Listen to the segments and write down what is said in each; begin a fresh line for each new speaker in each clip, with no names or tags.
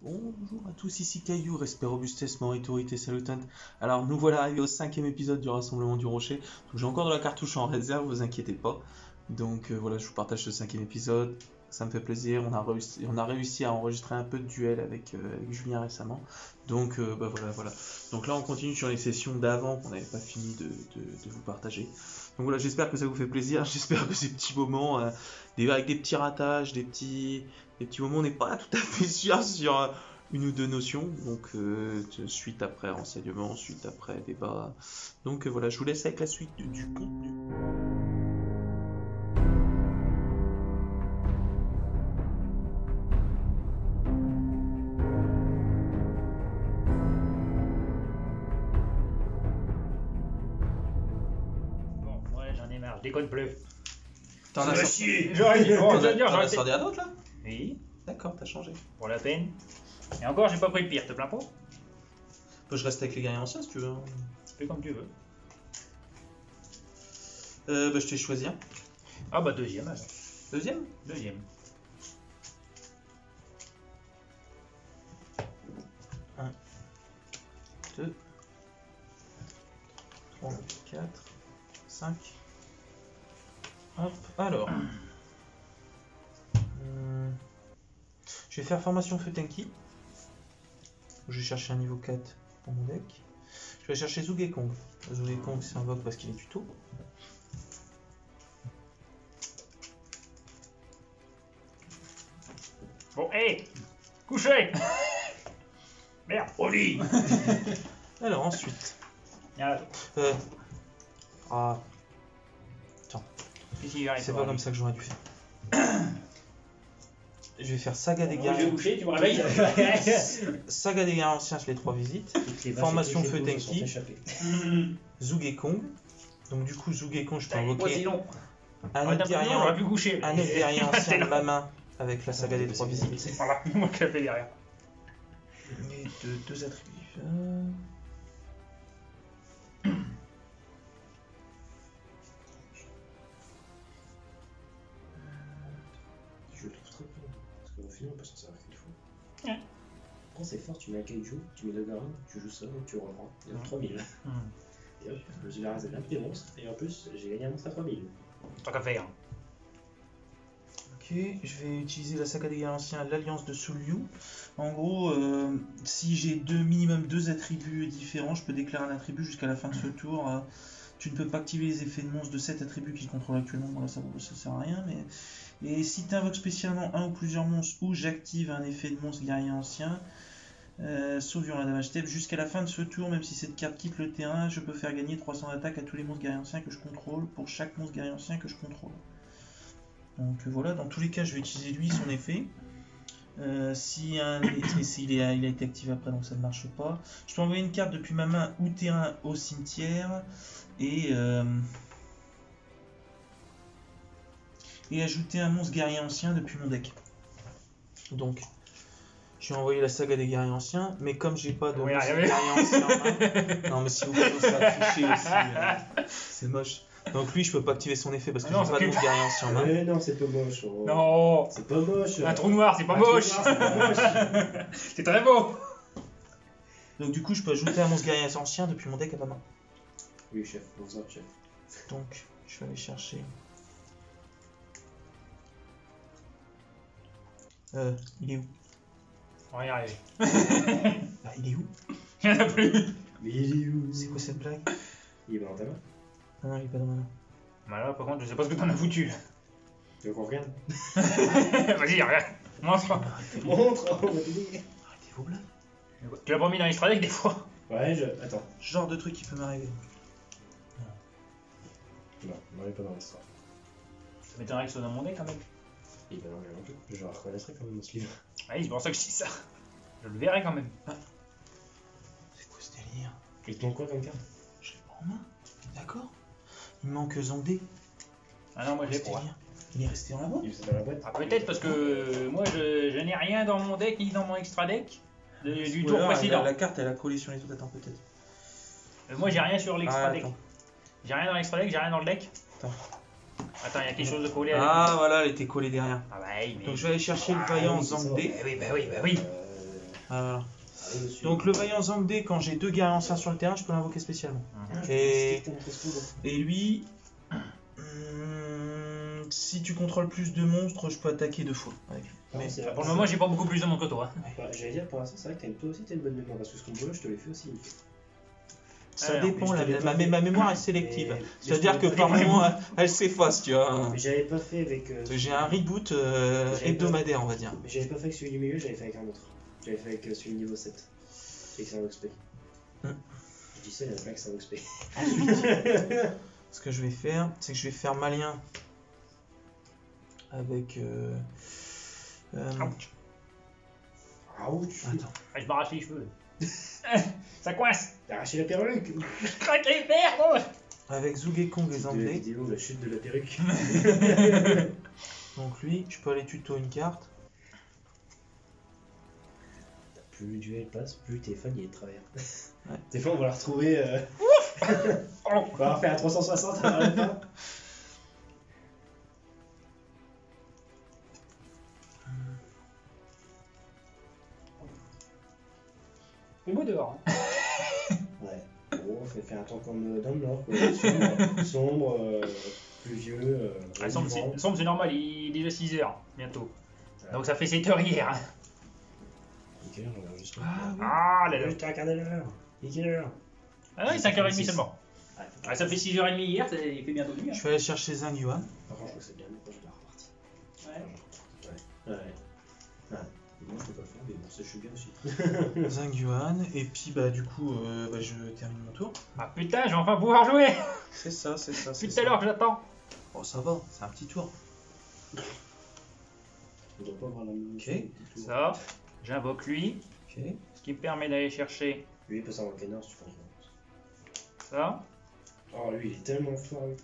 Bonjour à tous, ici Caillou, respect, robustesse, autorité, salutant. Alors nous voilà arrivés au 5e épisode du Rassemblement du Rocher. Donc j'ai encore de la cartouche en réserve, vous inquiétez pas. Donc voilà, je vous partage ce 5e épisode. Ça me fait plaisir, on a réussi à enregistrer un peu de duel avec Julien récemment. Donc voilà. Donc là on continue sur les sessions d'avant qu'on n'avait pas fini de vous partager. Donc voilà, j'espère que ça vous fait plaisir, j'espère que ces petits moments, avec des petits ratages, des petits moments, on n'est pas tout à fait sûr sur une ou deux notions. Donc suite après renseignement, suite après débat. Donc voilà, je vous laisse avec la suite du contenu.
Je déconne plus.
T'en as
chier. J'aurais dit,
t'en as sorti un autre là?
Oui.
D'accord, t'as changé.
Pour la peine. Et encore, j'ai pas pris le pire, te plains pas?
Je reste avec les guerriers anciens si tu veux.
Fais comme tu veux.
Je t'ai choisi un.
Ah bah deuxième alors.
Deuxième?
Deuxième.
1, 2, 3, 4, 5. Hop, alors. Je vais faire formation feu tanky. Je vais chercher un niveau 4 pour mon deck. Je vais chercher Zugekong. Zugekong s'invoque parce qu'il est tuto.
Bon, hé, couchez. Merde, au lit.
Alors ensuite.
Ah,
Attends.
si,
C'est pas comme ça que j'aurais dû faire. Je vais faire Saga des guerriers.
Je vais coucher, tu me réveilles.
Saga des guerriers anciens, je les 3 visites. Formation feu tanky. Zugekong. Donc du coup Zugekong, je peux invoquer un autre guerrier ancien de ma main avec la saga des 3 visites.
Voilà, moi qui l'ai fait derrière.
Et deux attributs.
Je le trouve très bien. Parce qu'au final, on peut s'en servir qu'une fois.
Ouais.
Quand c'est fort, tu mets un kaiju, tu mets le garin, tu joues ça, donc tu reprends. Et donc 3000. Et hop, je me suis rasé plein de petits monstres, et en plus, j'ai gagné un monstre à 3000.
Tant qu'à faire.
Ok, je vais utiliser la saga des guerriers anciens, l'alliance de Sulyu. En gros, si j'ai minimum 2 attributs différents, je peux déclarer un attribut jusqu'à la fin de ce tour. Tu ne peux pas activer les effets de monstres de 7 attributs qu'il contrôle actuellement, voilà, ça sert à rien. Et si tu invoques spécialement un ou plusieurs monstres, ou j'active un effet de monstre guerrier ancien, sauf sur la damage step, jusqu'à la fin de ce tour, même si cette carte quitte le terrain, je peux faire gagner 300 d'attaque à tous les monstres guerriers anciens que je contrôle, pour chaque monstre guerrier ancien que je contrôle. Donc voilà, dans tous les cas, je vais utiliser lui, son effet. Si il a été activé après, donc ça ne marche pas. Je peux envoyer une carte depuis ma main ou terrain au cimetière et ajouter un monstre guerrier ancien depuis mon deck. Donc, je vais envoyer la saga des guerriers anciens, mais comme j'ai pas de monstre guerrier ancien en main, non mais si vous pouvez ça afficher aussi, c'est moche. Donc lui, je peux pas activer son effet parce que j'ai pas de monstre guerrier ancien en main.
Mais non, c'est pas moche. Oh.
Non.
C'est pas moche.
Un trou noir, c'est pas moche.
C'est pas moche.
C'est très beau.
Donc du coup, je peux ajouter un monstre guerrier ancien depuis mon deck à ma main.
Oui, chef, bonsoir, chef.
Donc, je vais aller chercher. Il est où?
On va y arriver.
Bah, il est où?
Il y en a plus.
Mais il est où?
C'est quoi cette blague?
Il est dans ta main.
Ah non, il est pas dans ma main.
Bah là, par contre, je sais pas ce que t'en as foutu.
Tu veux qu'on regarde?
Vas-y, regarde. Montre.
Montre. Oh, on va te dire.
Arrêtez vos blagues.
Tu l'as pas mis dans l'extra deck des fois.
Ouais, Attends.
Genre de truc qui peut m'arriver.
Non, on n'est pas dans l'histoire.
Ça m'étonnerait que ce soit dans mon deck quand même.
Et ben non, non plus. Je le reconnaîtrais quand même dans ce livre.
Oui, c'est pour ça que je dis ça. Je le verrai quand même.
C'est quoi ce délire?
Et ton quoi comme carte?
Je l'ai pas en main. D'accord. Il manque Zangdé.
Ah non, moi je l'ai pas.
Il est resté dans la boîte.
Il est dans la boîte.
Ah, peut-être parce que moi je n'ai rien dans mon deck ni dans mon extra deck du tour précédent.
La carte elle a collé sur les trucs. Attends, peut-être.
Moi j'ai rien sur l'extra deck.
Attends.
J'ai rien dans l'extra deck, j'ai rien dans le deck. Attends, il y a quelque chose de collé.
Ah voilà, elle était collée derrière.
Ah bah oui, mais...
Donc je vais aller chercher le vaillant Zangdé.
Bah oui.
Voilà.
Ah, monsieur.
Donc le vaillant Zangde, quand j'ai 2 guerriers anciens sur le terrain, je peux l'invoquer spécialement. Et lui, si tu contrôles plus de monstres, je peux attaquer 2 fois avec lui. Mais
Pour le moment, j'ai pas beaucoup plus de monde que toi.
Bah, j'allais dire, pour l'instant, c'est vrai que toi aussi t'as une bonne mémoire, parce que ce combo-là, je te l'ai fait aussi.
ça
Ouais,
dépend,
mais je t'avais pas
ma mémoire est sélective.
Mais-
C'est-à-dire
mais
que
je
par
t'avais pas
moment, elle s'efface, tu vois.
Mais j'avais pas fait avec.
J'ai un reboot hebdomadaire, on va dire.
Mais j'avais pas fait avec celui du milieu, j'avais fait avec un autre. J'avais fait avec celui niveau 7. Avec un XP.
Hmm.
Je dis ça, il y en a plein que c'est un XP.
Ce que je vais faire, c'est que je vais faire malien avec.
Ouch.
Ouch.
Attends.
Ah, je m'arrache les cheveux. Ça coince.
T'as arraché la perruque.
Craque les verres.
Avec Zugekong et
De la
Zangde.
vidéo, la chute de la perruque.
Donc lui, je peux aller tuto une carte.
Plus le duel passe, plus le téléphone il est de travers.
Ouais.
Des fois on va la retrouver. On va refaire un 360 à la fin.
C'est beau dehors.
Ouais. Bon, ça fait un temps comme dans le nord, quoi. Sombre, pluvieux.
Ah, sombre, c'est normal, il est déjà 6h bientôt.
Ouais.
Donc ça fait 7h hier.
Quelle heure, je regarde juste.
Ah là là.
Juste un quart d'heure. Et quelle heure?
Ah non, il est 5h30 seulement.
Ouais.
Ah, ça fait 6h30 hier, il fait bientôt nuit.
Je vais aller chercher Zhang Yuan.
Par contre, je crois que c'est bien, mais quand je dois repartir.
Ouais.
Ouais. Moi, je peux pas le faire, mais bon, ça, je suis bien aussi.
Zhang Yuan. Et puis, bah, du coup, je termine mon tour.
Ah putain, je vais enfin pouvoir jouer.
C'est ça, c'est ça.
Depuis tout à l'heure que j'attends.
Oh, ça va, c'est un petit tour.
On doit pas avoir la même.
Ok.
Ça, j'invoque lui,
Ok.
ce qui me permet d'aller chercher
Lui, il peut s'invoquer Nord, si tu penses.
ça.
Oh, lui, il est tellement fort, lui.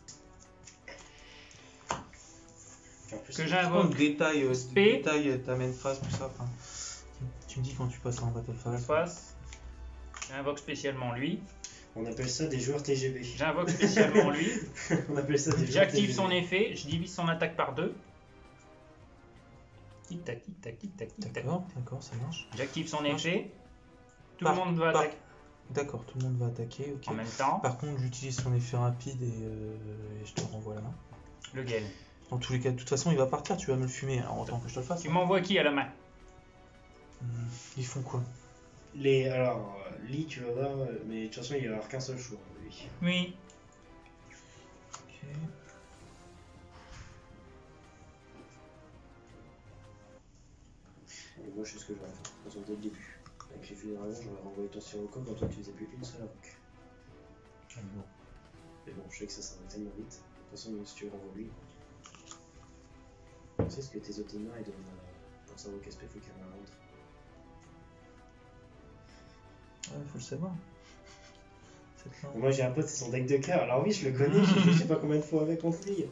En plus,
Que
il-
j'invoque
Détail,
SP.
détail ta main phase, tout ça. Enfin, tu me dis quand tu passes en battle
en
phase.
face. J'invoque spécialement lui.
On appelle ça des joueurs TGB.
J'invoque spécialement lui.
On appelle ça des joueurs
J'active
TGB.
son effet, je divise son attaque par 2. Tic tac, tic tac, tic tac, tic tac.
D'accord, d'accord, ça marche.
J'active son effet. Tout
Par-
le monde va
par-
attaquer
D'accord, tout le monde va attaquer, ok.
en même temps.
Par contre, j'utilise son effet rapide et je te renvoie la main.
Lequel?
Dans tous les cas, de toute façon, il va partir, tu vas me le fumer, alors autant que je te le fasse.
Tu m'envoies qui à la main?
Ils font quoi?
Alors, Lee, tu vas voir, mais de toute façon, il va y avoir qu'un seul choix, lui.
Oui.
Ok.
Et moi, je sais ce que j'aurais fait. De toute façon, dès le début. Avec les feux des dragons, j'aurais renvoyé ton sirocco quand toi, tu faisais plus une seule invoque. Mais bon, je sais que ça va tellement vite. De toute façon, si tu renvoies lui. Tu sais ce que tes autres mains, ils donnent pour savoir qu'est-ce qu'il faut qu'il y en ait un autre.
Ouais, faut le savoir. Cette là.
Moi, j'ai un pote, c'est son deck de cœur. Alors, oui, je le connais, j'ai joué je sais pas combien de fois avec contre lui.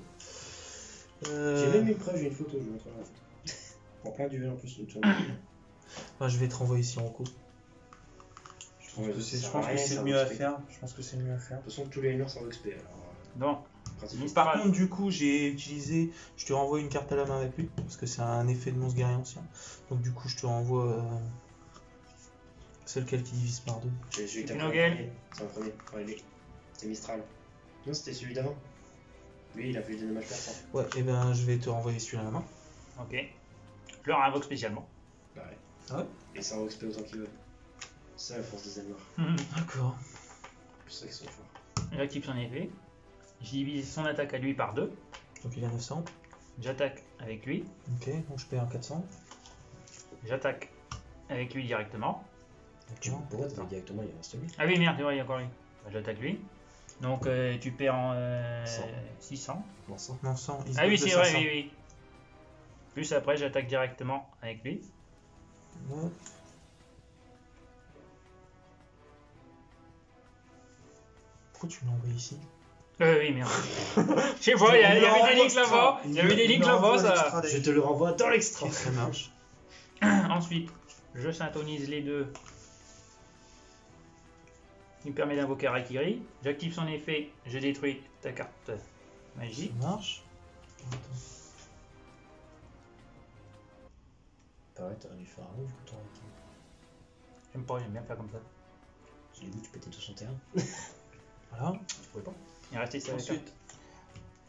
J'ai même une preuve, j'ai une photo, je vous montrerai la photo. En plein duel en plus, le tour.
Enfin, je vais te renvoyer Sirocco. Je pense
Ouais,
que
ça
c'est
sert à rien, ça
le
va
mieux à
XP.
faire. Je pense que c'est le mieux à faire.
De toute façon, tous les murs sont XP, alors.
Donc,
Pratiquement.
Par contre, du coup, j'ai utilisé. Je te renvoie une carte à la main avec lui, parce que c'est un effet de monstre guerrier ancien. Donc, du coup, je te renvoie celle qui divise par 2.
J'ai eu
C'est
ta
Pinocchio.
C'est un premier. Ouais, lui. C'est Mistral. Non, c'était celui d'avant. Lui, il a fait des dommages perçants.
Ouais, et ben je vais te renvoyer celui-là à la main.
ok. Je leur invoque spécialement.
Bah ouais.
Ah ouais?
Et ça en XP autant qu'il veut. C'est ça la force des ailes noires.
D'accord.
C'est ça qu'ils sont forts.
J'active son effet. Je divise son attaque à lui par 2.
Donc il a 900.
J'attaque avec lui.
Ok, donc je perds 400.
J'attaque avec lui directement.
D'accord.
Pourquoi t'attaques directement, il reste lui?
Ah oui, merde, c'est vrai, il y a encore lui. Bah, j'attaque lui. Donc tu perds en 600.
Non, 100.
Non, 100. Il se
Ah oui,
bloque de
c'est vrai,
500.
oui, oui. Plus après, j'attaque directement avec lui.
Ouais. Pourquoi tu l'as envoyé ici?
Oui, merde. Je sais pas, il y avait des links là-bas. Il y avait des links là-bas, ça.
Je te le renvoie dans l'extra.
Ok, ça marche.
Ensuite, je syntonise les deux. Il me permet d'invoquer Rakiri. J'active son effet, je détruis ta carte magique.
Ça marche. Attends.
Pareil, t'aurais dû faire un move, toi,
J'aime pas, j'aime bien faire comme ça.
Du coup, tu peux être sur son terrain.
Voilà.
Je pouvais pas. Il est resté ça.
Ensuite,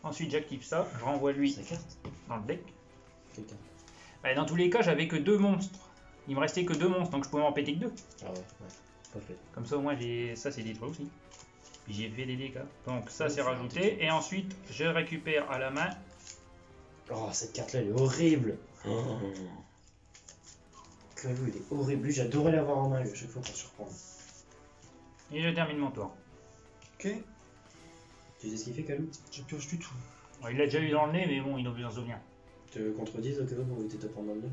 Ensuite, j'active ça, je renvoie lui
Sa carte.
dans le deck.
Quelqu'un.
Bah, dans tous les cas, j'avais que 2 monstres. Il me restait que 2 monstres, donc je pouvais en péter que 2.
Ah ouais, pas fait.
Comme ça, au moins, ça c'est détruit aussi. Puis j'ai fait des dégâts. Donc ça,
Ouais,
c'est
c'est
rajouté. Et ensuite, je récupère à la main.
Oh, cette carte-là, elle est horrible. Kalou, il est horrible. Lui, j'adorais l'avoir en main, lui, à chaque fois pour surprendre.
Et je termine mon tour.
ok.
Tu sais ce qu'il fait, Kalou?
J'ai pioche du tout.
Bon, il l'a déjà eu dans le nez, mais bon, il a oublié d'en se souvenir.
Tu te contredises au cas où pour éviter de te prendre dans le nez?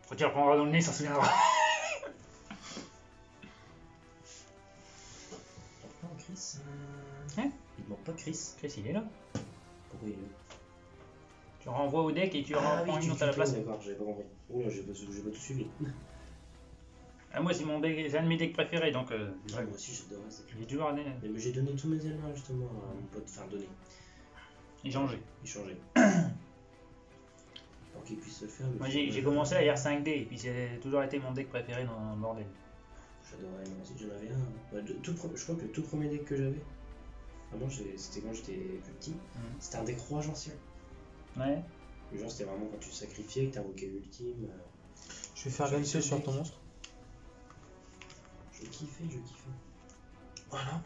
Quand tu reprendras dans le nez, ça se souviendra.
Non, Chris.
Hein?
Il te manque pas Chris.
Chris, il est là.
Pourquoi il est là?
Tu renvoies au deck et tu
Ah
reprends
oui,
une autre à la place.
D'accord, j'avais pas compris. Oh là, j'ai pas tout suivi.
Ah, moi, c'est mon deck, c'est un de mes decks préférés, donc
Ah, moi aussi, j'adorais cette
j'ai toujours donné
Mais j'ai donné tous mes éléments justement à mon pote. Enfin, donné.
échangé.
Échangé. Pour qu'il puisse se le faire.
Moi, j'ai commencé à R5D, et puis c'est toujours été mon deck préféré dans le bordel.
J'adorais, moi aussi j'en avais un. Ouais, je crois que le tout premier deck que j'avais, vraiment c'était quand j'étais plus petit, c'était un deck roi ancien.
Ouais.
Genre c'était vraiment quand tu sacrifiais que t'invoquais l'ultime.
Je vais faire
J'ai
glisser
tout
sur
deck.
ton monstre.
Je kiffais.
Voilà.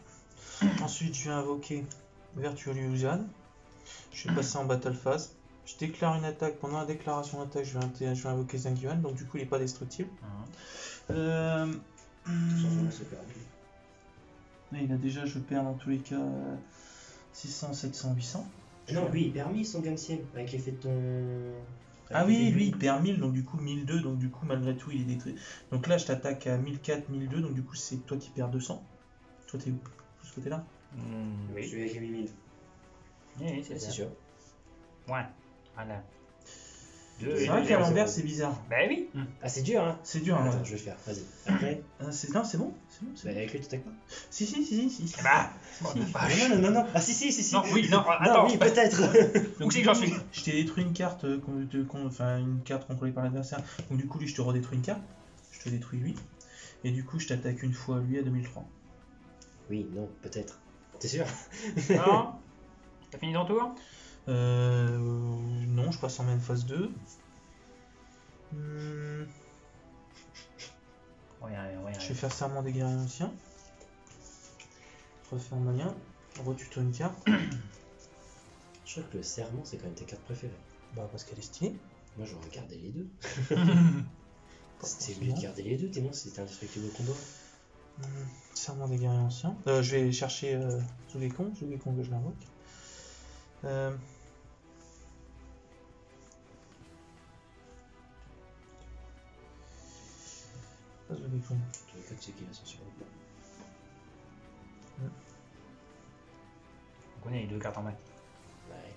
Ensuite, je vais invoquer Virtual Illusion. Je vais passer en battle phase. Je déclare une attaque. Pendant la déclaration d'attaque, je vais invoquer Zangyuan. Donc, du coup, il n'est pas destructible.
Tout simplement c'est perdu.
Là, il a déjà, je perds dans tous les cas 600, 700, 800.
Non, lui il permis son gain ciel avec l'effet de ton.
Ah oui, lui il perd 1000, donc du coup 1002, donc du coup malgré tout il est détruit. Donc là je t'attaque à 1004, 1002, donc du coup c'est toi qui perds 200. Toi t'es où? De ce côté-là?
Oui. Celui avec les 8000.
Oui, c'est ça.
sûr.
Ouais. Voilà.
C'est vrai qu'à l'envers c'est bizarre.
Bah oui.
Ah, c'est dur hein.
C'est dur, hein.
Attends, je vais le faire, vas-y. Après,
Non, c'est bon, c'est bon.
bah, avec lui tu t'attaques pas.
Si.
Bah.
Non. Ah, si.
Non, oui, non,
Non,
attends.
oui, peut-être.
Où c'est que j'en suis?
Je t'ai détruit une carte, une carte contrôlée par l'adversaire. Donc du coup lui je te redétruis une carte. Je te détruis lui. Et du coup je t'attaque une fois lui à 2003.
Oui, non, peut-être. T'es sûr?
Non. T'as fini ton tour?
Non, je passe en main phase 2.
Ouais.
Je vais faire serment des guerriers anciens. Refaire mon lien. Retuto une carte.
Je crois que le serment c'est quand même tes cartes préférées.
Bah parce qu'elle est stylée.
Moi j'aurais gardé les deux.
Pas
C'était mieux de
forcément.
garder les deux, tellement c'était indestructible au combat.
Serment des guerriers anciens. Je vais chercher Zugekon que je l'invoque. Pas Zugekon.
Tous les cas, tu sais qu'il a son super combat.
On connaît les deux cartes en main.
Ouais.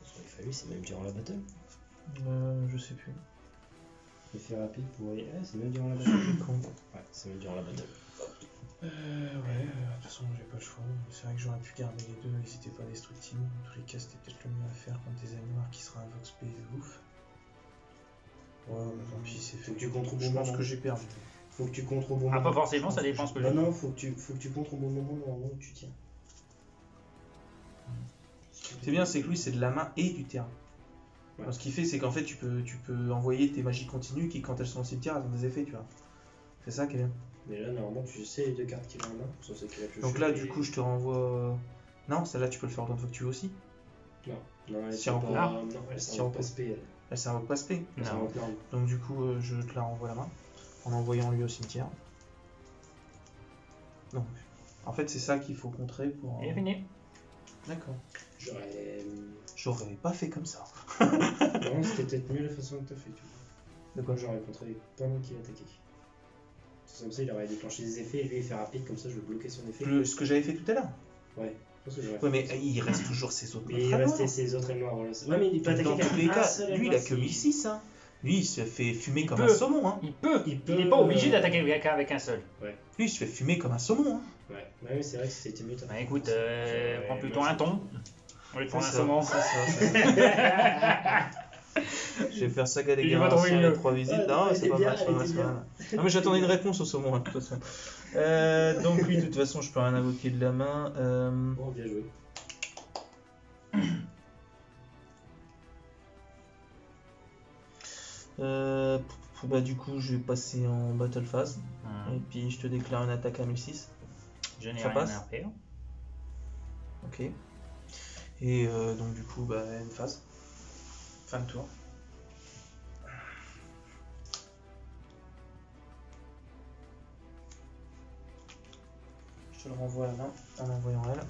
Ce qu'il fallu, c'est même durant la battle.
Je sais plus.
Effet rapide pour. Ouais, c'est même durant la battle.
Zugekon.
Ouais, c'est même durant la battle.
Ouais, de toute façon j'ai pas le choix. C'est vrai que j'aurais pu garder les deux, ils étaient pas destructibles. En tous les cas, c'était peut-être le mieux à faire contre des animaux qui sera un Vox P ouf. Ouais, bah, tant pis, c'est fait.
Faut que tu contres au
Je
bon
pense
moment.
que j'ai perdu.
Faut que tu contres au bon
Ah,
moment.
pas forcément, ça dépend ce que j'ai.
Non, faut que tu contres au bon moment où tu tiens.
C'est bien, c'est que lui c'est de la main et du terrain.
Ouais.
Alors, ce qu'il fait, c'est qu'en fait tu peux envoyer tes magies continues qui, quand elles sont au cimetière, elles ont des effets, tu vois. C'est ça qui est bien.
Mais là, normalement, tu sais les deux cartes qu'il a en main. Sauf celle qu'il a pioché.
Donc là, du coup, je te renvoie. Non, celle-là, tu peux le faire autant de fois que tu veux aussi.
Non, elle
Si
sert
on
pas.
peut.
Non, elle
Si
sert
on
pas
peut.
SP, elle.
Elle s'invoque pas spé.
Elle
Non.
s'invoque norme.
Donc du coup, je te la renvoie la main en envoyant lui au cimetière. Donc, en fait, c'est ça qu'il faut contrer pour.
Il est fini.
D'accord.
J'aurais
Pas fait comme ça.
Non, c'était peut-être mieux la façon que t'as fait, tu vois.
De quoi?
Moi, j'aurais contré pendant qu'il attaquait. C'est comme ça, il aurait déclenché des effets et lui, effet rapide, comme ça, je bloquais son effet.
Ce que j'avais fait tout à l'heure.
Ouais, je pense que j'aurais
Ouais,
fait
mais il reste toujours ses autres.
Mais il
contrats
restait
noirs.
ses autres ailes noires, voilà. Ouais, mais il peut attaquer
Dans tous les
qu'un
cas,
seul aile
lui, il
noire
a que
si-
1006. Hein. Lui, il se fait fumer comme un
peut.
saumon. Hein.
Il peut.
Il
Il
peut,
n'est pas obligé d'attaquer avec un seul.
Lui, il se fait fumer comme un saumon. Hein.
Ouais, c'est vrai que c'était mieux.
Bah écoute, prends plutôt
moi,
un ton. Oui, pour
C'est
l'instant.
ça. Je vais faire saga des
Il va
guerres
trouver
anciens
mieux.
et 3 visites.
Ouais,
Non,
elle
c'est
était
pas
bien,
mal, c'est pas
elle
mal,
était
c'est pas
bien.
mal. Non, mais j'attendais une réponse au saumon, hein, de toute façon. Donc lui, de toute façon, je peux rien invoquer de la main.
Bon, bien joué.
Bah du coup, je vais passer en battle phase.
Hum.
Et puis, je te déclare une attaque à 1006.
Je n'ai
Ça
rien
passe
à faire.
Ok. Et donc du coup, bah, une phase. Fin de tour. Je te le renvoie à la main en envoyant elle.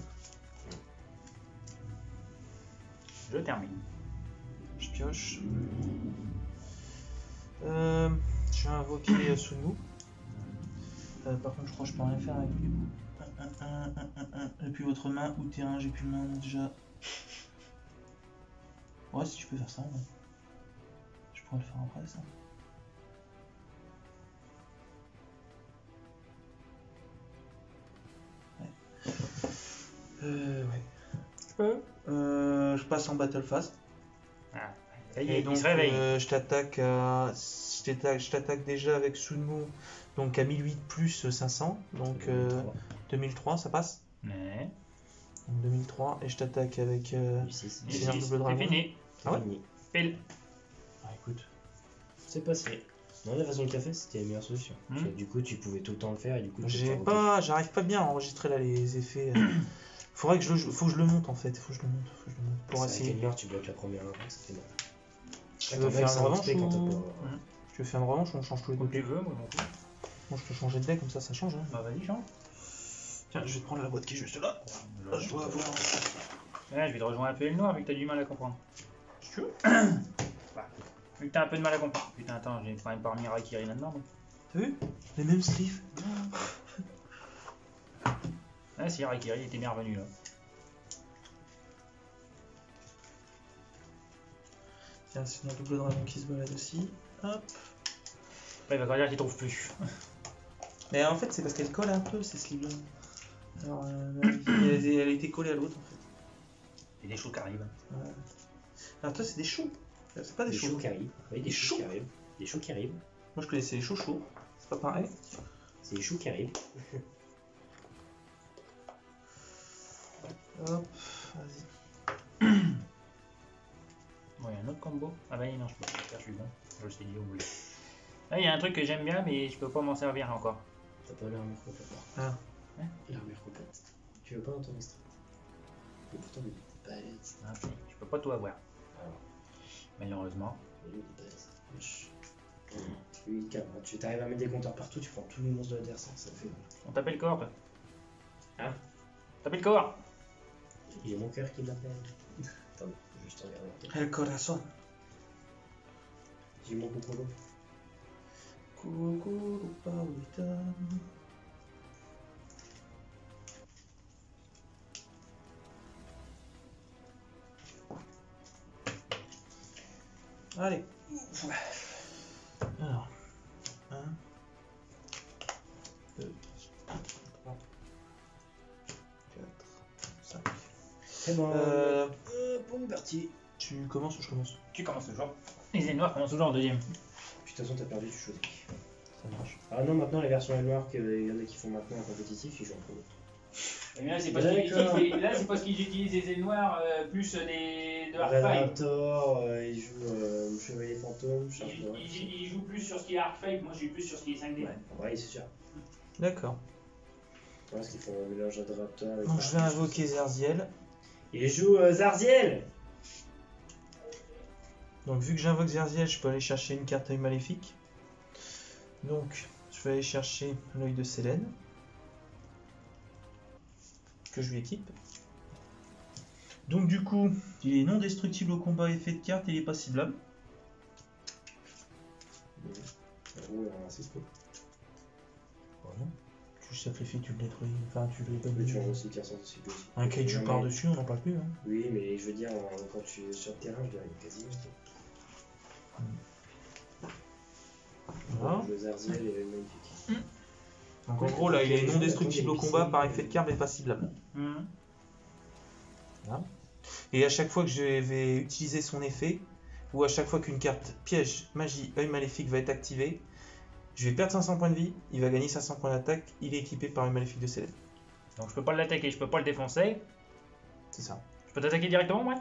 Je termine.
Je pioche. Je vais invoquer Sunmu. Par contre, je crois que je peux rien faire avec lui. Depuis votre main ou terrain, j'ai plus le main déjà. Ouais, si tu peux faire ça, ouais. Je pourrais le faire après ça. Ouais.
Tu peux.
Je passe en battle phase.
Ah, ça y
Et
est,
donc,
il se réveille.
je t'attaque déjà avec Sunmu, donc à 1008 plus 500, donc 2003, ça passe.
Ouais.
Donc 2003, et je t'attaque avec
6.
Et
Seigneur
six.
double dragon.
C'est fini.
Ah ouais
Fini.
Pile.
Ah, écoute.
C'est passé. Non, la façon que tu as fait, c'était la meilleure solution. Parce que du coup, tu pouvais tout le temps le faire et du coup,
J'arrive pas bien à enregistrer là les effets. Faut que je le monte en fait, faut que je le monte. Pour
C'est à
essayer.
quelle heure tu bloques la première heure, ça fait mal.
Tu veux faire une revanche
quand
ou...
t'as pas...
Tu veux faire une revanche ou on change tous les
Comme
deux?
tu veux, moi non plus.
Moi je peux changer de deck comme ça change. Hein.
Bah vas-y, change.
Tiens, je vais te prendre la boîte qui est juste là. Je dois avoir.
Ouais, je vais te rejoindre un peu le noir vu que t'as du mal à comprendre.
Si tu veux.
Bah, vu que t'as un peu de mal à comprendre. Putain, attends, j'ai quand même pas remis Raikiri là-dedans. Donc.
T'as vu? Les mêmes sleeves.
Ah si, Raikiri était bien revenu là.
Tiens, c'est un double dragon qui se balade aussi. Hop.
Après, il va quand dire qu'il trouve plus.
Mais en fait, c'est parce qu'elle colle un peu ces sleeves là. Alors, elle a été collée à l'autre en fait.
Il y a des choses qui arrivent.
Ouais. Alors, toi, c'est des choux. C'est pas des
Des
choux.
choux qui arrivent. Oui, des choux qui arrivent. Des choux qui arrivent.
Moi, je connaissais les choux chauds. C'est pas pareil.
C'est des choux qui arrivent.
Hop, vas-y.
Bon, il y a un autre combo. Ah bah non, je peux pas le faire, je suis bon. Je le sais dit au bout. Là, il y a un truc que j'aime bien, mais je peux pas m'en servir encore.
T'as pas l'armure complète.
Ah.
L'armure complète. Tu veux pas entendre extrait. Et pourtant, il est balèze.
Ah, ok, je peux pas tout avoir.
Alors,
Malheureusement.
il est balèze. Wesh. Oui, calme. Tu t'arrives à mettre des compteurs partout, tu prends tous les monstres de l'adversaire, ça fait mal.
On t'appelle corps, toi.
Hein?
T'appelles corps.
Il y a mon cœur qui m'appelle. Attends, je vais juste regarder.
El corazón.
J'ai mon cocolo.
Coco, Paulita. Allez. Alors. 1, 2, 3, 4, 5.
C'est bon. Bon, parti.
Tu commences ou je commence?
Tu commences toujours. Les ailes noires commencent toujours en deuxième.
Puis de toute façon, t'as perdu, tu choisis.
Ça marche.
Ah non, maintenant, la version est noire qu'il y en a qui font maintenant en compétitif, ils jouent en premier.
Et là, c'est parce qu'ils utilisent des ailes noires plus de
Red
hard
Raptor, il joue Chevalier Fantôme, Charge de Rage.
Ils jouent plus sur ce qui est hard fight, moi je joue plus sur ce qui est 5D.
Ouais, c'est sûr.
D'accord.
Parce qu'ils font un mélange de Raptor avec.
Donc je vais invoquer Zerziel.
Il joue Zarziel.
Donc vu que j'invoque Zerziel, je peux aller chercher une carte œil maléfique. Donc je vais aller chercher l'œil de Sélène. Que je lui équipe. Donc du coup, il est non destructible au combat, effet de carte, et il est pas ciblable.
Ouais, c'est cool.
Voilà. Tu sacrifies, tu le détruis, enfin tu le
Mais tu
donnes.
as aussi qui ressemble aussi aussi.
Un kaiju par-dessus, on n'en parle plus. Hein.
Oui, mais je veux dire, quand tu es sur le terrain, je dirais quasiment.
Voilà.
Le Zarziel est magnifique.
Donc en gros là, il est non destructible au combat par effet de carte, mais pas ciblable. Voilà. Et à chaque fois que je vais utiliser son effet, ou à chaque fois qu'une carte piège, magie, œil maléfique va être activée, je vais perdre 500 points de vie, il va gagner 500 points d'attaque, il est équipé par œil maléfique de Célèbre.
Donc je peux pas l'attaquer, je peux pas le défoncer.
C'est ça.
Je peux t'attaquer directement, moi?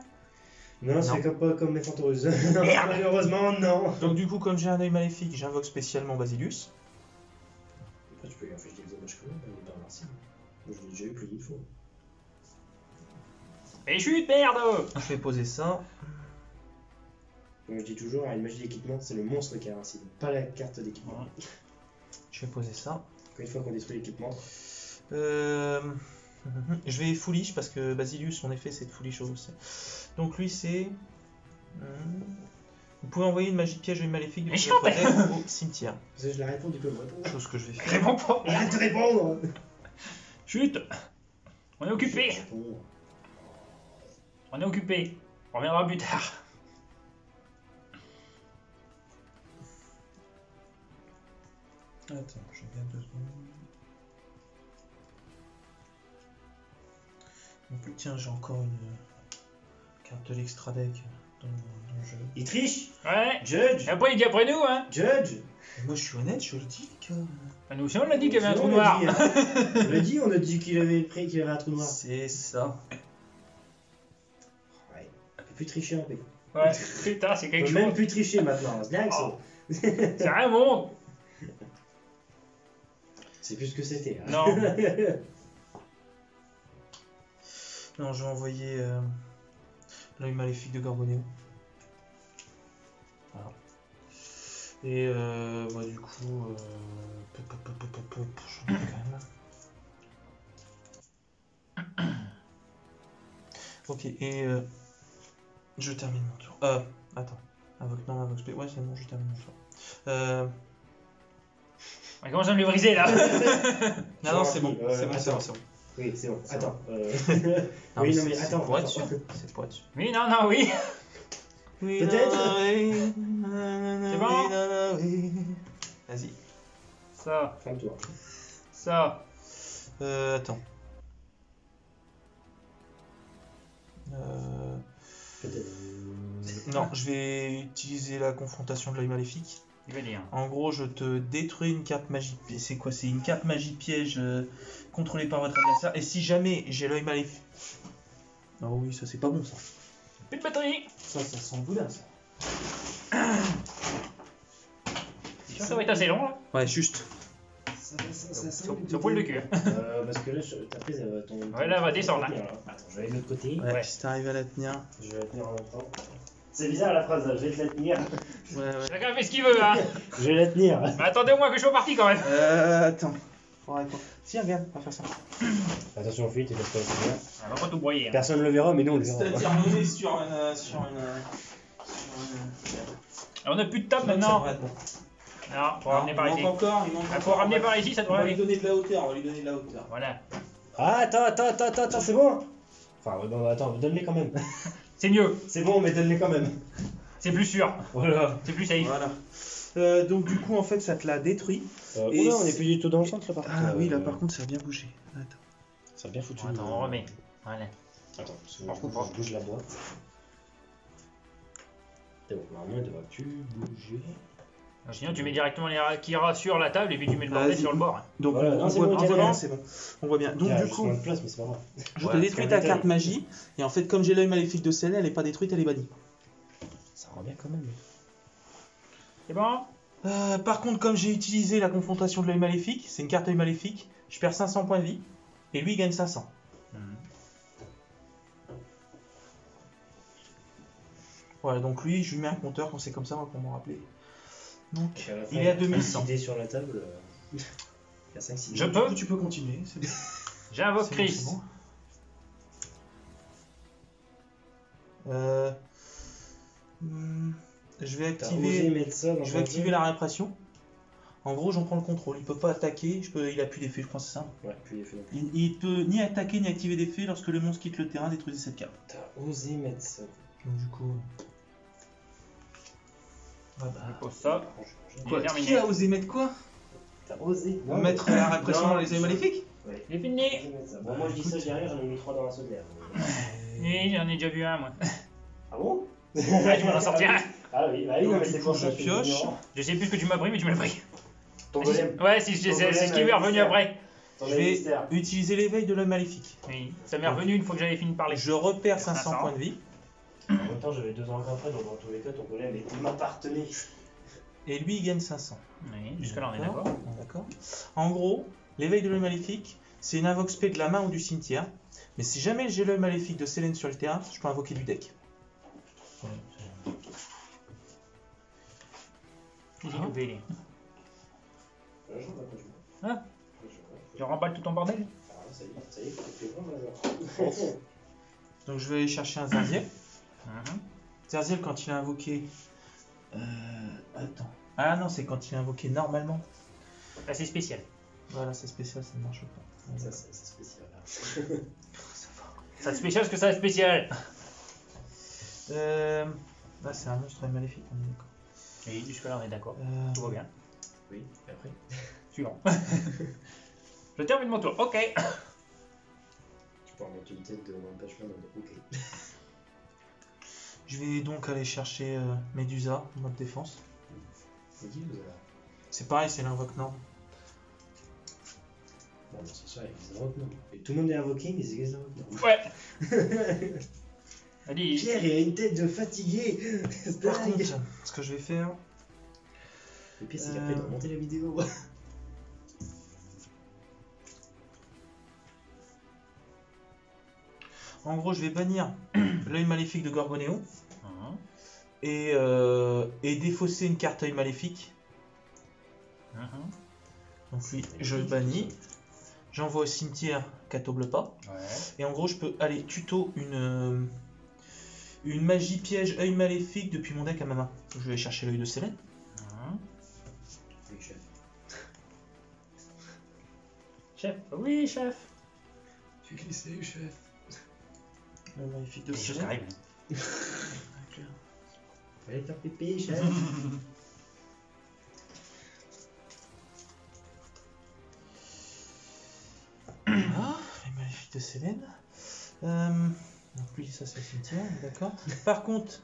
Non, c'est pas comme mes fantoreuses. Non, malheureusement, non.
Donc du coup, comme j'ai un œil maléfique, j'invoque spécialement Basilius.
Après, tu peux lui infliger des dommages quand même, il est pas invincible. Moi, je l'ai déjà eu plus d'une fois.
Et chute, merde!
Je vais poser ça.
Comme je dis toujours, une magie d'équipement, c'est le monstre qui est invincible, pas la carte d'équipement.
Ouais.
Je vais poser ça.
Une fois qu'on détruit l'équipement,
Je vais foolish parce que Basilius, son effet, c'est de foolish aussi. Donc lui, c'est... Vous pouvez envoyer une magie de piège œil maléfique
Mais
depuis
je
votre deck au cimetière.
parce que je la réponds, tu peux me répondre.
Chose que je vais faire.
Réponds pas!
Arrête de répondre.
Chute! On est occupé!
Réponds.
On est occupé! On reviendra plus tard.
Attends, je regarde 2 secondes. Donc, tiens, j'ai encore une carte de l'extra deck dans le jeu.
Il triche.
Ouais!
Judge.
Et après il dit après nous, hein!
Judge.
Et moi, je suis honnête, je le dis que...
Nous aussi on l'a dit qu'il y avait un
On
trou
l'a
noir!
dit, hein. On l'a dit, on a dit qu'il avait un trou noir.
C'est ça.
Ouais. On peut plus tricher en fait.
Ouais, putain, c'est
On
quelque
peut même
chose!
plus tricher maintenant. C'est dingue ça.
C'est un monde!
C'est plus ce que c'était. Hein.
Non!
Non, je vais envoyer l'œil maléfique de Gorgoneo. Voilà. Et bah, du coup, je vais quand même. Ok, et je termine mon tour. Attends. Invoque spé. Ouais, c'est bon, je termine mon tour.
On commence à me le briser là!
Non, c'est bon,
Ouais,
c'est bon, c'est
attends.
bon, c'est bon.
Oui, c'est bon.
C'est
Attends.
Non,
Oui, non,
c'est-
mais
c'est
attends.
pour être
attends.
sûr. C'est pour être sûr.
Oui, non, non, oui!
Oui,
Peut-être.
C'est
bon.
Vas-y.
Ça,
Calme-toi.
ça.
Attends.
Peut-être.
Non, je vais utiliser la confrontation de l'œil maléfique.
Il va dire.
En gros, je te détruis une carte magie. C'est quoi? C'est une carte magie piège contrôlée par votre adversaire. Et si jamais j'ai l'œil maléfique. Oh oui, ça c'est pas bon ça.
Plus de batterie!
Ça sent le boudin ça.
Ça va être assez long là.
Ouais, juste.
Sur poil de cul.
Parce que là, t'as pris ton.
Ouais, là, elle va descendre,
Attends, je vais aller de l'autre côté.
Ouais,
Ouais.
si t'arrives à la tenir.
Je vais la tenir en même temps. C'est bizarre la phrase, je vais te la tenir.
Ouais.
Chacun fait ce qu'il veut, hein.
Je vais la tenir.
Mais attendez au moins que je sois parti quand même.
Attends. Faudrait pas. Si, regarde, on va faire ça.
Attention aux fuites, et laisse pas la tenir.
On va pas tout broyer. Hein.
Personne ne le verra, mais nous on le verra.
C'est-à-dire monter sur une.
On a plus de table maintenant. Non, faut ramener par ici.
Encore, il manque
Ah, faut ramener par ici, ça
On
devrait
va lui
aller.
donner de la hauteur, on va lui donner de la hauteur.
Voilà.
Ah, attends, c'est bon. Enfin, non, attends, donne-les quand même.
C'est mieux.
C'est bon, mais donne-les quand même.
C'est plus sûr.
Voilà.
C'est plus safe.
Voilà. Donc du coup en fait ça te l'a détruit. Et
Oula, on
c'est-
est plus du tout dans le centre là par contre.
Ah oui là par contre ça a bien bougé. Attends.
Ça a bien foutu.
Bon, attends, on remet. Voilà.
Attends, parce que
On
je
comprend.
bouge la boîte. C'est bon, normalement il devrait plus bouger.
Sinon, tu mets directement les Kira sur la table et puis tu mets le bordel
Vas-y.
sur le bord.
Donc
Voilà,
on
non, c'est
voit
bon,
bien,
tiens,
c'est bon. On voit bien. Donc
Il y a
du
juste
coup
moins de place, mais c'est pas grave.
je
Ouais,
te détruis
parce
ta
qu'en
carte
fait,
magie et en fait comme j'ai l'œil maléfique de celle elle est pas détruite, elle est bannie.
Ça rend bien quand même.
C'est bon?
Par contre comme j'ai utilisé la confrontation de l'œil maléfique, c'est une carte œil maléfique, je perds 500 points de vie et lui il gagne 500. Voilà donc lui je lui mets un compteur quand c'est comme ça pour m'en rappeler. Donc il est à 2100.
Idée sur la table. Il y a 5-6.
Je
Du
peux?
coup, tu peux continuer. C'est bon.
J'invoque
C'est bon,
Chris.
c'est bon. Je vais
T'as osé
activer,
mettre ça dans
je
ton
vais activer
jeu
la répression. En gros, j'en prends le contrôle. Il peut pas attaquer. Il a plus d'effet, je crois, c'est ça.
Ouais, plus l'effet non plus.
Il peut ni attaquer ni activer d'effet lorsque le monstre quitte le terrain. Détruisez cette carte.
T'as osé mettre ça.
Donc du coup,
Je pose ça. Il est
quoi,
terminé.
qui a osé mettre quoi?
T'as osé
Mettre la répression
non,
dans les œils maléfiques?
Ouais.
Il est fini.
Osé mettre ça. Bon, moi je dis ça derrière, j'en ai mis 3 dans la secondaire.
Et j'en ai déjà vu un, moi.
Ah bon?
Ouais, tu m'en as sorti un.
Ah oui, bah oui,
Donc,
non, mais
du
c'est
coup,
pour
je
ça que
pioche.
ignorant.
Je sais plus ce que tu m'as pris, mais tu m'as pris.
Ton golem.
Ouais, c'est
Ton
ce
golem
qui m'est revenu
mystère.
après.
Ton
Je
golem
vais
mystère.
utiliser l'éveil de l'œil maléfique.
Oui, ça m'est revenu une fois que j'avais fini de parler.
Je repère
500
500 points de vie.
En même temps, j'avais 2 ans après, donc dans tous les cas, ton golem m'appartenait.
Et lui, il gagne 500.
Oui, jusque-là, on est d'accord.
D'accord. En gros, l'éveil de l'œil maléfique, c'est une invoque spé de la main ou du cimetière. Mais si jamais j'ai l'œil maléfique de Célène sur le terrain, je peux invoquer du deck.
J'ai coupé les.
Là, j'en ai pas joué.
Hein? Tu remballes tout ton bordel?
Ah, ça y est, t'es bon, major.
Donc je vais aller chercher un Zerziel.
Mhm.
Zerziel, quand il est invoqué... Attends. Ah non, c'est quand il est invoqué normalement.
Là, c'est spécial.
Voilà, c'est spécial, ça ne marche pas.
Ça, c'est spécial.
Ça spécial parce que ça spécial.
Là, c'est un monstre maléfique, on est d'accord.
Oui, jusque-là, on est d'accord. Tout va bien.
Oui, et après.
Suivant. Je termine mon tour. Ok.
Tu peux en mettre une tête de One Punch Man en mode ok.
Je vais donc aller chercher Medusa, en mode défense.
C'est qui vous avez?
C'est pareil, c'est l'invoque norme.
Bon, bah, c'est ça, ils invoquent non. Et tout le monde est invoqué, mais ils invoquent non.
Ouais. Allez.
Pierre, il a une tête de fatigué.
Par contre, ce que je vais faire...
Le pire, c'est qu'après, il doit monter la vidéo.
En gros, je vais bannir l'œil maléfique de Gorgonéo
Mhm.
et défausser une carte œil maléfique.
Mhm.
Donc lui, je le bannis. J'envoie au cimetière Catoblepa.
Ouais.
Et en gros, je peux aller tuto une magie piège œil maléfique depuis mon deck à ma main. Je vais aller chercher l'œil de Célène.
Mhm.
Oui, chef.
Chef. Oui, chef.
Tu glissé, chef.
L'œil maléfique de
Les choses
Célène.
arrivent.
Fallait faire pipi, chef.
Voilà, l'œil maléfique de Célène. Donc lui, ça c'est le cimetière, d'accord. Par contre,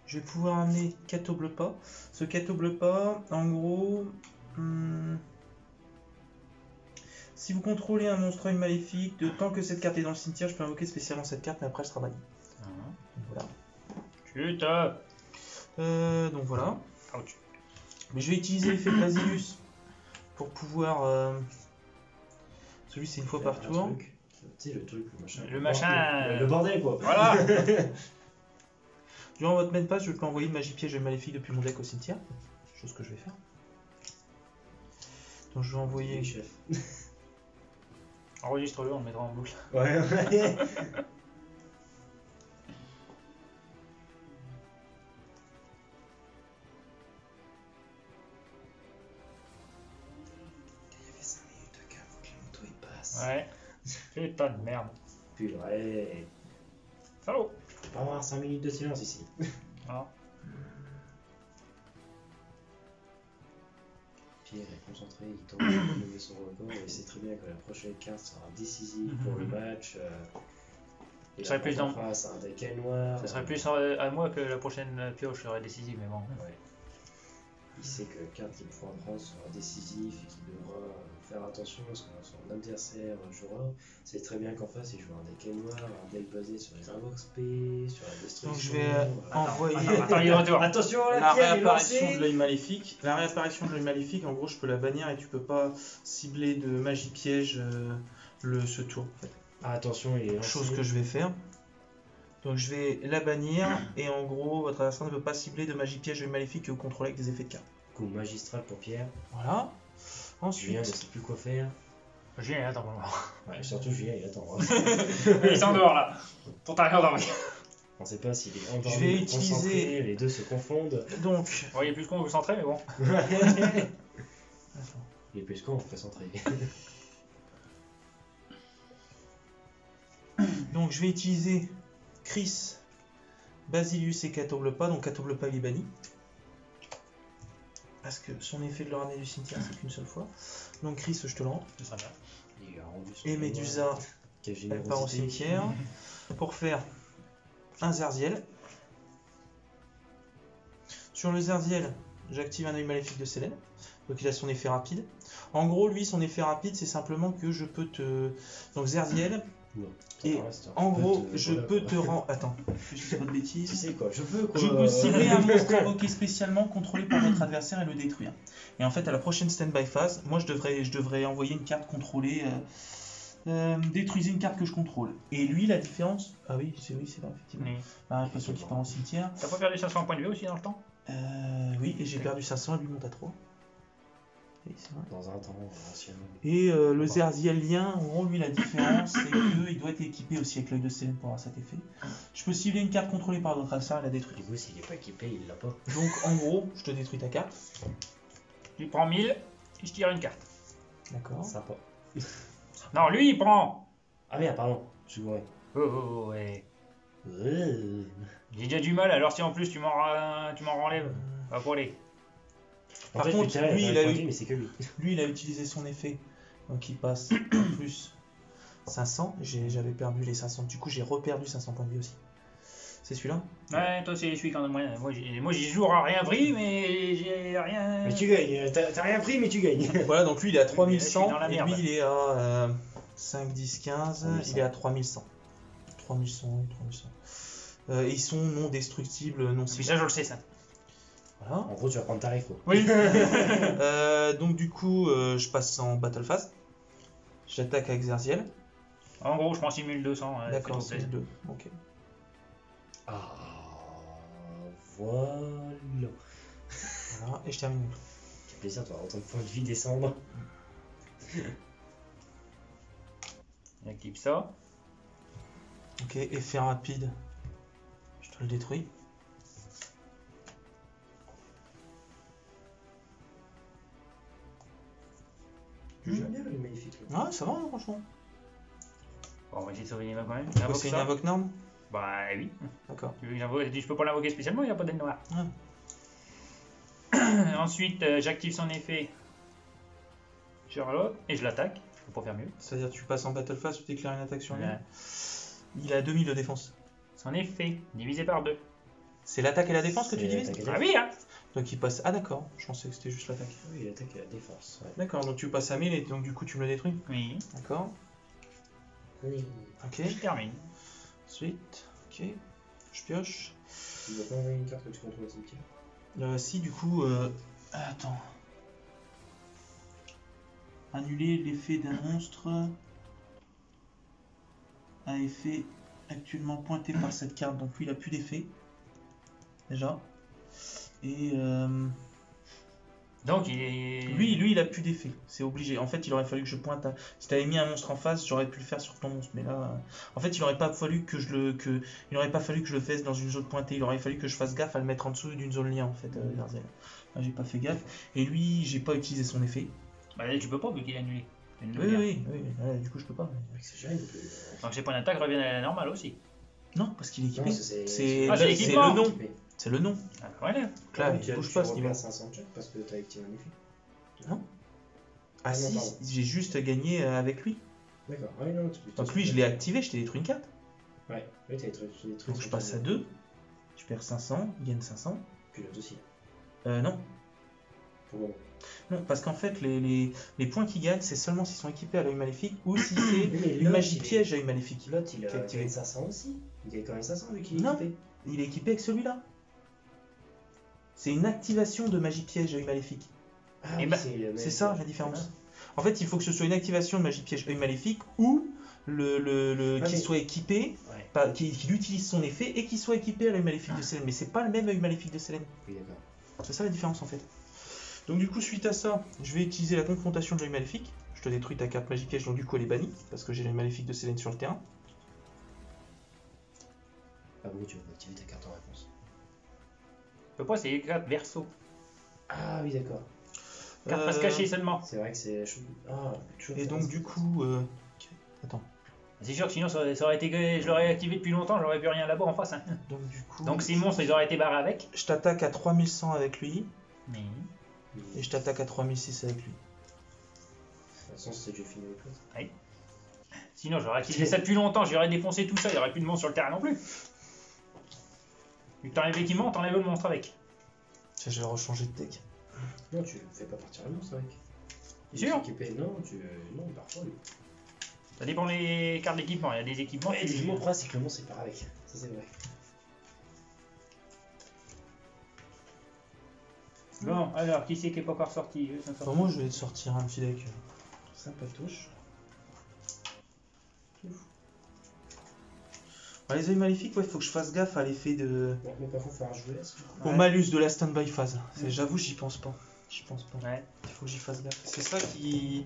je vais pouvoir amener Catoblepa. Ce Catoblepa, en gros, si vous contrôlez un monstre œil maléfique, de tant que cette carte est dans le cimetière, je peux invoquer spécialement cette carte, mais après elle sera bannie.
Mhm.
Voilà.
Chut.
Donc voilà.
Ouch.
Mais je vais utiliser l'effet de Basilius pour pouvoir. Celui c'est une fois par tour.
Tu sais, le truc, le machin.
Le machin.
Le bordel, quoi.
Voilà.
Durant votre main pass, je peux envoyer une magie piège œil maléfique depuis mon deck au cimetière. Chose que je vais faire. Donc je vais envoyer.
Oui, chef.
Enregistre-le, on le mettra en boucle.
Ouais, ouais.
Ouais. Putain de merde.
Purée.
Salaud.
Tu peux avoir 5 minutes de silence ici.
Ah.
Pierre est concentré, il tente de lever son record et il sait très bien que la prochaine carte sera décisive pour le match. Et
Ça serait
la
plus dans-
face un deck noir.
Ça serait plus à moi que la prochaine pioche serait décisive, mais bon.
Ouais. Il sait que la carte qu'il pourra prendre sera décisive et qu'il devra faire attention à ce que son adversaire jouera. C'est très bien qu'en face il joue un deck noir, un deck basé sur les invoques spé, sur la destruction.
Donc je vais envoyer
Attends, il est de retour.
Attention,
la
la pierre est
réapparition
lancée.
de l'œil maléfique. La réapparition de l'œil maléfique, en gros, je peux la bannir et tu peux pas cibler de magie piège ce tour. En fait.
Ah, attention, il est lancé.
Chose que je vais faire. Donc je vais la bannir et en gros, votre adversaire ne peut pas cibler de magie piège œil maléfique que vous contrôlez avec des effets de carte.
Coup magistral pour Pierre.
Voilà.
Julien ne
Ensuite,
sait plus quoi faire.
Julien, attends pour moi.
Ouais, surtout Julien, il attend. Hein.
Il est en dehors là. Pour t'arriver endormi.
On sait pas s'il est endormi
Je vais
ou concentré,
utiliser-
les deux se confondent.
donc,
Bon, il est plus con que vous centrez, mais bon.
attends.
Il est plus con, on fait centrer.
Donc je vais utiliser Chris, Basilius et Catoblepa. Donc Catoblepa il est banni. Parce que son effet de le ramener du cimetière c'est qu'une seule fois. Donc Chris je te le rends.
Ce sera bien.
Il a rendu son
Et
pouvoir.
Medusa
Quelle
Elle part au
générosité.
cimetière pour faire un Zerziel. Sur le Zerziel, j'active un œil maléfique de Sélène. Donc il a son effet rapide. En gros, lui, son effet rapide, c'est simplement que je peux te... Donc Zerziel,
Non.
et
Reste,
en gros,
te-
je
voilà,
peux
quoi.
te rendre... Attends, je dis pas de
Tu
bêtises.
sais quoi, je peux quoi.
Je peux cibler un monstre invoqué spécialement, contrôlé par votre adversaire et le détruire. Et en fait, à la prochaine stand-by phase, moi je devrais envoyer une carte contrôlée. Détruisez une carte que je contrôle. Et lui, la différence. Ah oui, c'est vrai, effectivement.
Oui.
La répression qui part au cimetière.
T'as pas perdu 500 points de vie aussi dans le temps?
Oui, et j'ai perdu 500 et lui monte à 3. Oui, c'est vrai.
Dans un temps ancien.
Et le Zerzielien, en gros, lui, la différence, c'est qu'il doit être équipé aussi avec l'œil de Sélène pour avoir cet effet. Je peux cibler une carte contrôlée par votre adversaire et la détruire.
Du coup, s'il est pas équipé, il l'a pas.
Donc, en gros, je te détruis ta carte.
Il prend 1000 et je tire une carte.
D'accord.
Sympa.
Non, lui il prend.
Ah merde, pardon, je suis bourré.
Oh, ouais. J'ai déjà du mal, alors si en plus tu m'en renlèves, va pour les.
Par
En fait,
contre,
je peux tirer
lui,
avec
il a
un point de
eu-
vie, mais c'est que lui.
Lui, il a utilisé son effet. Donc, il passe en plus 500. J'avais perdu les 500. Du coup, j'ai reperdu 500 points de vie aussi. C'est celui-là?
Ouais, toi c'est celui qui en a moins. Moi j'ai toujours rien pris, mais j'ai rien.
Mais tu gagnes, t'as rien pris, mais tu gagnes.
Voilà, donc lui, il est à
Mais là, je
3100.
suis dans la
Et
merde.
lui, il est à 5, 10, 15.
3100.
Il est à 3100. 3100, oui, 3100. Et ils sont non destructibles, non
Mais
ciblés.
ça je le sais ça.
Voilà.
En gros, tu vas prendre tarif quoi.
Oui.
Donc, du coup, je passe en battle phase. J'attaque avec Zerziel.
En gros, je prends 6200.
D'accord,
c'est
c'est 2. Ok.
Ah, voilà.
Voilà. Et je termine mon tour.
Quel plaisir, tu vas autant de points de vie descendre.
J'active ça.
Ok, effet rapide. Je te le détruis.
J'aime bien le magnifique. Là.
Ah, ça va, hein, franchement.
Bon, on va essayer de sauver les mains quand même.
Quoi,
J'invoque
c'est une
ça.
invoque norme?
Bah oui.
D'accord.
Tu veux que je peux pas l'invoquer spécialement, il n'y a pas d'aile noire. Ensuite, j'active son effet sur l'autre et je l'attaque. Je peux pas faire mieux.
C'est-à-dire, tu passes en battle phase, tu déclares une attaque sur lui.
Ouais.
Il a 2000 de défense.
Son effet divisé par 2.
C'est l'attaque et la défense que tu
C'est
divises?
l'attaque et la
Ah oui, hein.
Donc il passe. Ah, d'accord. Je pensais que c'était juste l'attaque.
Oui, l'attaque et la défense. Ouais.
D'accord, donc tu passes à 1000 et donc du coup tu me le détruis.
Oui.
D'accord.
Oui.
Ok.
Je termine.
Ensuite, ok. Je pioche.
Tu dois pas envoyer une carte que tu contrôles au cimetière.
Si, du coup. Attends. Annuler l'effet d'un monstre à effet actuellement pointé par cette carte. Donc lui, il a plus d'effet. Déjà. Et
Donc il est.
lui, il a plus d'effet. C'est obligé. En fait, il aurait fallu que je pointe. Si t'avais mis un monstre en face, j'aurais pu le faire sur ton monstre. Mais là, en fait, il aurait pas fallu que il aurait pas fallu que je le fasse dans une zone pointée. Il aurait fallu que je fasse gaffe à le mettre en dessous d'une zone lien en fait. Zerziel. Là, j'ai pas fait gaffe. Et lui, j'ai pas utilisé son effet.
Bah tu peux pas vu qu'il est annulé.
Oui. Du coup, je peux pas.
Avec ce gène,
Donc ses points d'attaque reviennent à la normale aussi.
Non, parce qu'il est équipé.
Non, c'est-
C'est
Ah, c'est
c'est
l'équipement.
le nom.
Mais
C'est le nom.
Ah, voilà.
Donc là,
tu
il bouge pas ce niveau.
repères 500 check parce que t'as activé un effet.
Ah
Ah non,
si,
pardon.
j'ai juste gagné avec lui.
D'accord. Ah oui, non, tu
Donc lui, je l'ai activé, je t'ai détruit une carte.
Ouais, oui, t'as détruit des trucs.
Donc je passe à 2. Je perds 500, il gagne 500.
Puis l'autre aussi.
Non.
Pour le moment.
Non, parce qu'en fait, les points qu'il gagne, c'est seulement s'ils sont équipés à l'œil maléfique ou si c'est
Oui, mais
une
l'autre,
magie
il est-
piège à œil maléfique.
L'autre, il
Qui est
a
activé.
gagné 500 aussi. Il gagne quand même 500 vu qu'il est
Non.
équipé.
Il est équipé avec celui-là. C'est une activation de magie piège à œil maléfique.
Ah,
Eh
oui,
ben,
C'est ça la différence. En fait, il faut que ce soit une activation de magie piège œil maléfique ou
Ouais,
qu'il
mais-
soit équipé,
Ouais.
qu'il utilise son effet et qu'il soit équipé à l'œil maléfique de Sélène. Mais c'est pas le même œil maléfique de Sélène.
Oui, d'accord.
C'est ça la différence en fait. Donc du coup, suite à ça, je vais utiliser la confrontation de l'œil maléfique. Je te détruis ta carte magie piège, donc du coup elle est bannie parce que j'ai l'œil maléfique de Sélène sur le terrain.
Ah bon, tu vas pas activer ta carte en réponse.
Je peux pas, c'est les cartes verso.
Ah oui, d'accord.
Carte face cachée seulement.
C'est vrai que c'est chou. Ah, toujours
Et donc du coup, ok. Attends.
C'est sûr que sinon ça aurait été que je l'aurais activé depuis longtemps, j'aurais plus rien là-bas en face. Hein.
Donc du coup,
Donc ces monstres ils auraient été barrés avec.
je t'attaque à 3100 avec lui
Mais.
et je t'attaque à 3006 avec lui.
De toute façon, c'est déjà fini avec l'autre.
Sinon, j'aurais activé ça depuis longtemps, j'aurais défoncé tout ça, il n'y aurait plus de monstres sur le terrain non plus. Vu que t'enlèves l'équipement, t'enlèves le monstre avec.
Tiens, je vais rechanger de deck.
Non, tu fais pas partir le monstre avec.
T'es sûr?
Équipé, non, non, parfois.
Ça dépend des cartes d'équipement, il y a des équipements.
Ouais, le problème, c'est que le monstre il part avec. Ça, c'est vrai.
Bon, alors, qui c'est qui est pas encore sorti?
Enfin, moi, je vais te sortir un petit deck sympatouche. Les œils maléfiques, ouais, faut que je fasse gaffe à l'effet de.
Ouais, mais par contre, il va falloir jouer là.
Au malus de la stand-by phase. J'avoue, j'y pense pas.
Ouais.
Il faut que j'y fasse gaffe. C'est ça qui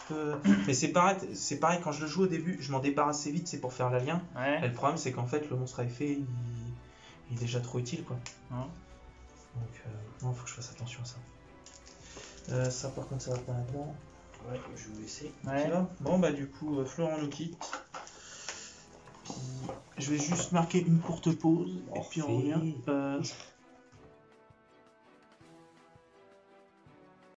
peut. Mais c'est pareil, quand je le joue au début, je m'en débarrasse assez vite, c'est pour faire l'alien.
Ouais.
Et le problème, c'est qu'en fait, le monstre à effet, il est déjà trop utile, quoi. Donc, non, faut que je fasse attention à ça. Ça, par contre, ça va pas là-dedans.
Ouais, je vais vous laisser.
Ouais.
Bon, bah, du coup, Florent nous quitte. Puis, je vais juste marquer une courte pause et puis on revient.